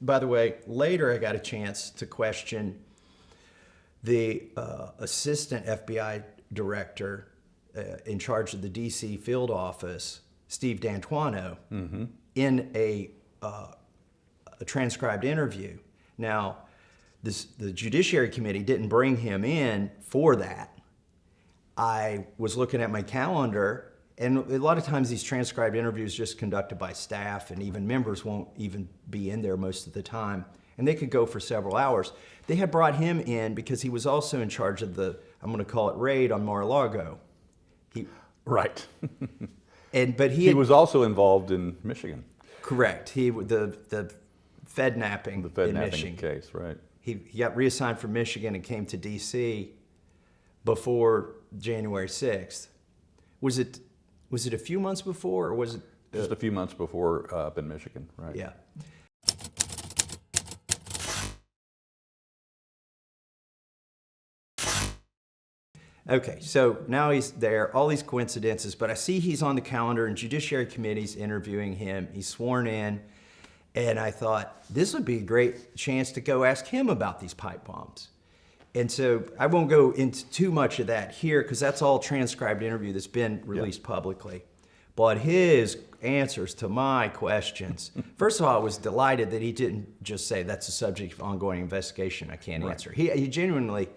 by the way, later I got a chance to question the assistant FBI director in charge of the D.C. field office, Steve D'Antuono, in a transcribed interview. Now, the Judiciary Committee didn't bring him in for that. I was looking at my calendar, and a lot of times these transcribed interviews are just conducted by staff, and even members won't even be in there most of the time, and they could go for several hours. They had brought him in because he was also in charge of the, I'm going to call it, raid on Mar-a-Lago. Right. But he was also involved in Michigan. Correct. The Fed napping in Michigan case, right? He got reassigned from Michigan and came to D.C. before January 6th. Was it a few months before, or was it just a few months before up in Michigan? Right. Yeah. Okay, so now he's there, all these coincidences, but I see he's on the calendar and Judiciary Committee's interviewing him. He's sworn in, and I thought this would be a great chance to go ask him about these pipe bombs. And so I won't go into too much of that here because that's all transcribed interview that's been released publicly. But his answers to my questions, first of all, I was delighted that he didn't just say that's a subject of ongoing investigation I can't answer. He genuinely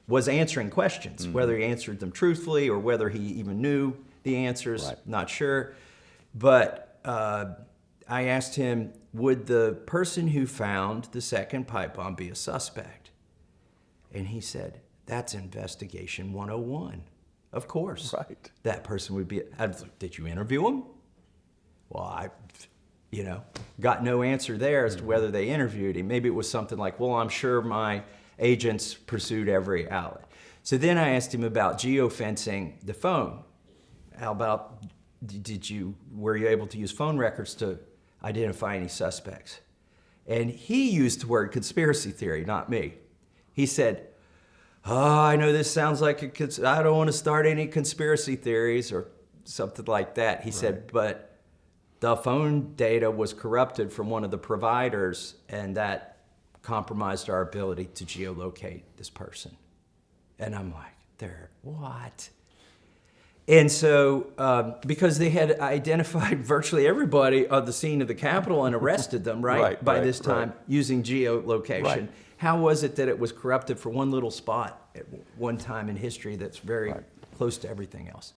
was answering questions, whether he answered them truthfully or whether he even knew the answers, not sure. But I asked him, would the person who found the second pipe bomb be a suspect? And he said, that's investigation 101. Of course. Right. That person would be, did you interview him? Well, I got no answer there as to whether they interviewed him. Maybe it was something like, well, I'm sure my agents pursued every outlet. So then I asked him about geofencing the phone. How about, were you able to use phone records to identify any suspects? And he used the word conspiracy theory, not me. He said, oh, I know this sounds like I don't want to start any conspiracy theories or something like that. He said, but the phone data was corrupted from one of the providers, and that compromised our ability to geolocate this person. And I'm like, what? And so, because they had identified virtually everybody on the scene of the Capitol and arrested them, by this time, using geolocation. How was it that it was corrupted for one little spot at one time in history that's very close to everything else?